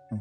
ये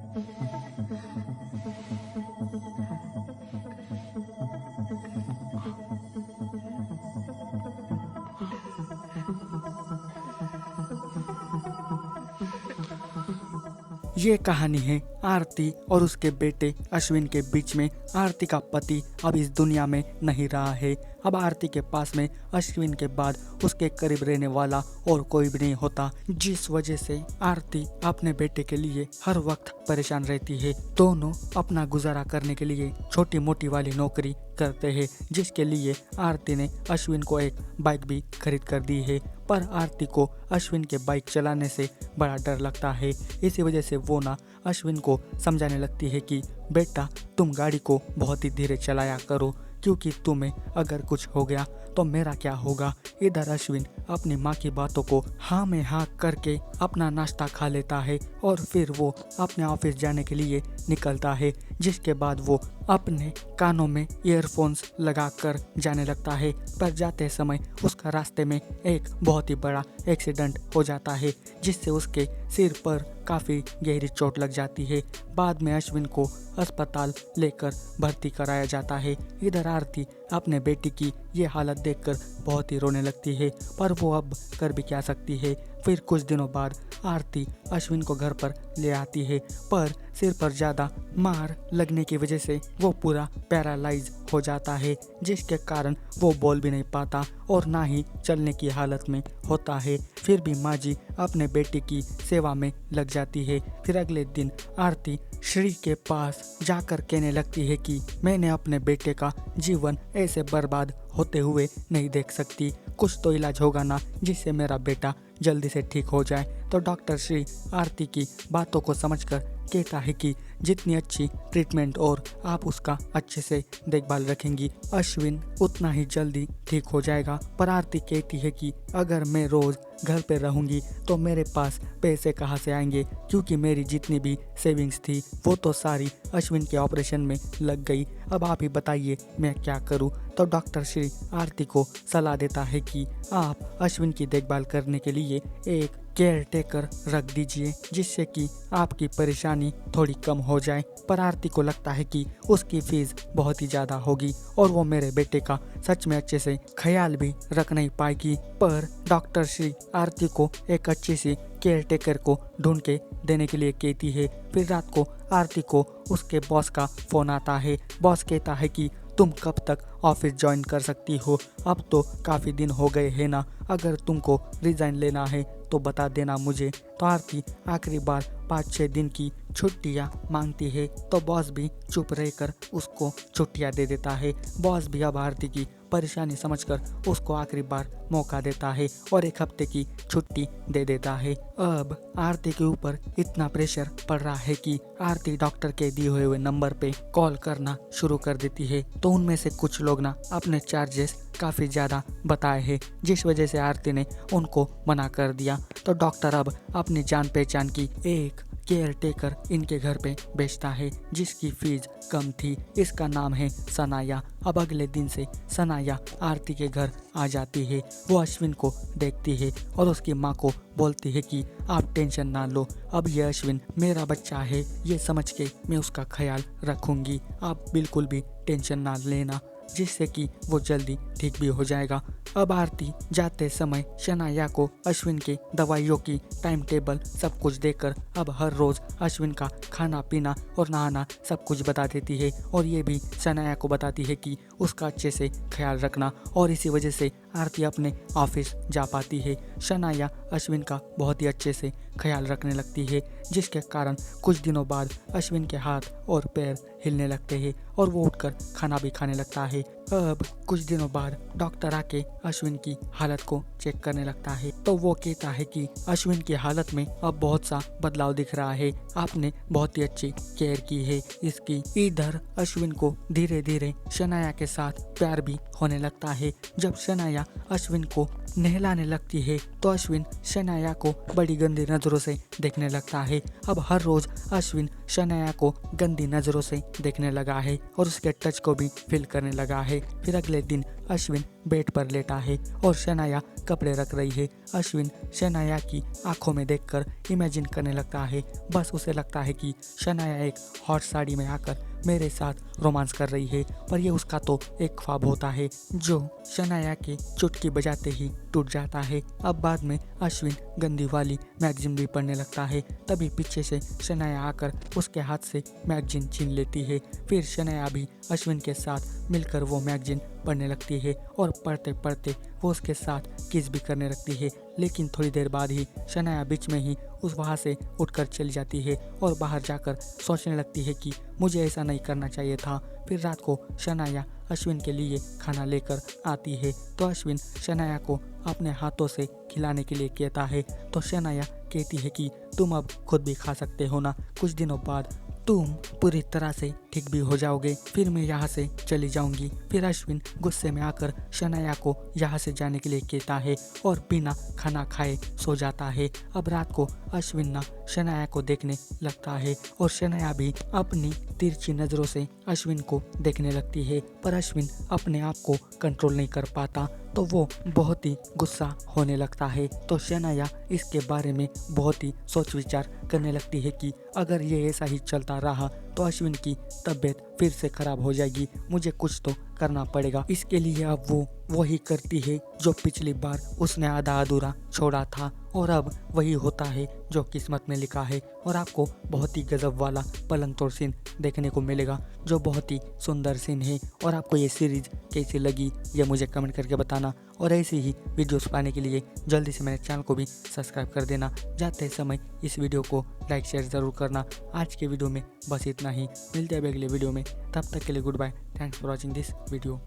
कहानी है आरती और उसके बेटे अश्विन के बीच में। आरती का पति अब इस दुनिया में नहीं रहा है। अब आरती के पास में अश्विन के बाद उसके करीब रहने वाला और कोई भी नहीं होता, जिस वजह से आरती अपने बेटे के लिए हर वक्त परेशान रहती है। दोनों अपना गुजारा करने के लिए छोटी मोटी वाली नौकरी करते हैं, जिसके लिए आरती ने अश्विन को एक बाइक भी खरीद कर दी है। पर आरती को अश्विन के बाइक चलाने से बड़ा डर लगता है। इसी वजह से वो अश्विन को समझाने लगती है कि बेटा, तुम गाड़ी को बहुत ही धीरे चलाया करो, क्योंकि तुम्हें अगर कुछ हो गया तो मेरा क्या होगा। इधर अश्विन अपनी माँ की बातों को हाँ में हाँ करके अपना नाश्ता खा लेता है और फिर वो अपने ऑफिस जाने के लिए निकलता है, जिसके बाद वो अपने कानों में ईयरफोन्स लगाकर जाने लगता है। पर जाते समय उसका रास्ते में एक बहुत ही बड़ा एक्सीडेंट हो जाता है, जिससे उसके सिर पर काफ़ी गहरी चोट लग जाती है। बाद में अश्विन को अस्पताल लेकर भर्ती कराया जाता है। इधर आरती अपने बेटी की ये हालत देखकर बहुत ही रोने लगती है, पर वो अब कर भी क्या सकती है। फिर कुछ दिनों बाद आरती अश्विन को घर पर ले आती है, पर सिर पर ज़्यादा मार लगने की वजह से वो पूरा पैरालाइज हो जाता है, जिसके कारण वो बोल भी नहीं पाता और ना ही चलने की हालत में होता है। फिर भी माँ जी अपने बेटे की सेवा में लग जाती है। फिर अगले दिन आरती श्री के पास जाकर कहने लगती है कि मैंने अपने बेटे का जीवन ऐसे बर्बाद होते हुए नहीं देख सकती। कुछ तो इलाज होगा ना, जिससे मेरा बेटा जल्दी से ठीक हो जाए। तो डॉक्टर श्री आरती की बातों को समझकर कहता है कि जितनी अच्छी ट्रीटमेंट और आप उसका अच्छे से देखभाल रखेंगी, अश्विन उतना ही जल्दी ठीक हो जाएगा। पर आरती कहती है कि अगर मैं रोज घर पे रहूंगी तो मेरे पास पैसे कहाँ से आएंगे, क्योंकि मेरी जितनी भी सेविंग्स थी वो तो सारी अश्विन के ऑपरेशन में लग गई। अब आप ही बताइए मैं क्या करूँ। तो डॉक्टर श्री आरती को सलाह देता है कि आप अश्विन की देखभाल करने के लिए एक केयर टेकर रख दीजिए, जिससे कि आपकी परेशानी थोड़ी कम हो जाए। पर आरती को लगता है कि उसकी फीस बहुत ही ज़्यादा होगी और वो मेरे बेटे का सच में अच्छे से ख्याल भी रख नहीं पाएगी। पर डॉक्टर श्री आरती को एक अच्छी सी केयर टेकर को ढूंढ के देने के लिए कहती है। फिर रात को आरती को उसके बॉस का फ़ोन आता है। बॉस कहता है कि तुम कब तक ऑफिस ज्वाइन कर सकती हो, अब तो काफ़ी दिन हो गए हैं ना, अगर तुमको रिज़ाइन लेना है तो बता देना मुझे। तो आरती आखिरी बार 5-6 दिन की छुट्टियां मांगती है, तो बॉस भी चुप रहकर उसको छुट्टियां दे देता है। बॉस भी अब आरती की परेशानी समझकर उसको आखिरी बार मौका देता है और 1 हफ्ते की छुट्टी दे देता है। अब आरती के ऊपर इतना प्रेशर पड़ रहा है कि आरती डॉक्टर के दिए हुए नंबर पे कॉल करना शुरू कर देती है। तो उनमें से कुछ लोग अपने चार्जेस काफ़ी ज़्यादा बताए हैं, जिस वजह से आरती ने उनको मना कर दिया। तो डॉक्टर अब अपनी जान पहचान की एक केयर टेकर इनके घर पे भेजता है, जिसकी फीस कम थी। इसका नाम है सनाया। अब अगले दिन से सनाया आरती के घर आ जाती है। वो अश्विन को देखती है और उसकी माँ को बोलती है कि आप टेंशन ना लो, अब ये अश्विन मेरा बच्चा है, ये समझ के मैं उसका ख्याल रखूंगी, आप बिल्कुल भी टेंशन ना लेना, जिससे कि वो जल्दी ठीक भी हो जाएगा। अब आरती जाते समय शनाया को अश्विन के दवाइयों की टाइम टेबल सब कुछ देकर अब हर रोज अश्विन का खाना पीना और नहाना सब कुछ बता देती है, और ये भी शनाया को बताती है कि उसका अच्छे से ख्याल रखना। और इसी वजह से आरती अपने ऑफिस जा पाती है। शनाया अश्विन का बहुत ही अच्छे से ख्याल रखने लगती है, जिसके कारण कुछ दिनों बाद अश्विन के हाथ और पैर हिलने लगते हैं और वो उठकर खाना भी खाने लगता है। अब कुछ दिनों बाद डॉक्टर आके अश्विन की हालत को चेक करने लगता है, तो वो कहता है कि अश्विन की हालत में अब बहुत सा बदलाव दिख रहा है, आपने बहुत ही अच्छी केयर की है इसकी। इधर अश्विन को धीरे धीरे शनाया के साथ प्यार भी होने लगता है। जब शनाया अश्विन को नहलाने लगती है तो अश्विन शनाया को बड़ी गंदी नजरों से देखने लगता है। अब हर रोज अश्विन शनाया को गंदी नजरों से देखने लगा है और उसके टच को भी फील करने लगा है। फिर अगले दिन अश्विन बेड पर लेटा है और शनाया कपड़े रख रही है। अश्विन शनाया की आंखों में देखकर इमेजिन करने लगता है। बस उसे लगता है कि शनाया एक हॉट साड़ी में आकर मेरे साथ रोमांस कर रही है, पर यह उसका तो एक ख्वाब होता है जो शनाया की चुटकी बजाते ही टूट जाता है। अब बाद में अश्विन गंदी वाली मैगजीन भी पढ़ने लगता है। तभी पीछे से शनाया आकर उसके हाथ से मैगजीन छीन लेती है। फिर शनाया भी अश्विन के साथ मिलकर वो मैगजीन पढ़ने लगती है और पढ़ते पढ़ते वो उसके साथ किस भी करने लगती है। लेकिन थोड़ी देर बाद ही शनाया बीच में ही वहाँ से उठकर चली जाती है और बाहर जाकर सोचने लगती है कि मुझे ऐसा नहीं करना चाहिए था। फिर रात को शनाया अश्विन के लिए खाना लेकर आती है तो अश्विन शनाया को अपने हाथों से खिलाने के लिए कहता है। तो शनाया कहती है कि तुम अब खुद भी खा सकते हो ना, कुछ दिनों बाद तुम पूरी तरह से ठीक भी हो जाओगे, फिर मैं यहाँ से चली जाऊंगी। फिर अश्विन गुस्से में आकर शनाया को यहाँ से जाने के लिए कहता है और बिना खाना खाए सो जाता है। अब रात को अश्विन ना शनाया को देखने लगता है और शनाया भी अपनी तिरछी नज़रों से अश्विन को देखने लगती है, पर अश्विन अपने आप को कंट्रोल नहीं कर पाता तो वो बहुत ही गुस्सा होने लगता है। तो शनाया इसके बारे में बहुत ही सोच विचार करने लगती है कि अगर ये ऐसा ही चलता रहा तो अश्विन की तबीयत फिर से खराब हो जाएगी, मुझे कुछ तो करना पड़ेगा। इसके लिए अब वो वही करती है जो पिछली बार उसने आधा अधूरा छोड़ा था और अब वही होता है जो किस्मत में लिखा है। और आपको बहुत ही गजब वाला पलंग तोड़ सीन देखने को मिलेगा जो बहुत ही सुंदर सीन है। और आपको ये सीरीज कैसी लगी ये मुझे कमेंट करके बताना और ऐसी ही वीडियोस पाने के लिए जल्दी से मेरे चैनल को भी सब्सक्राइब कर देना। जाते समय इस वीडियो को लाइक शेयर ज़रूर करना। आज के वीडियो में बस इतना ही, मिलते हैं अगले वीडियो में, तब तक के लिए goodbye, thanks for watching this video.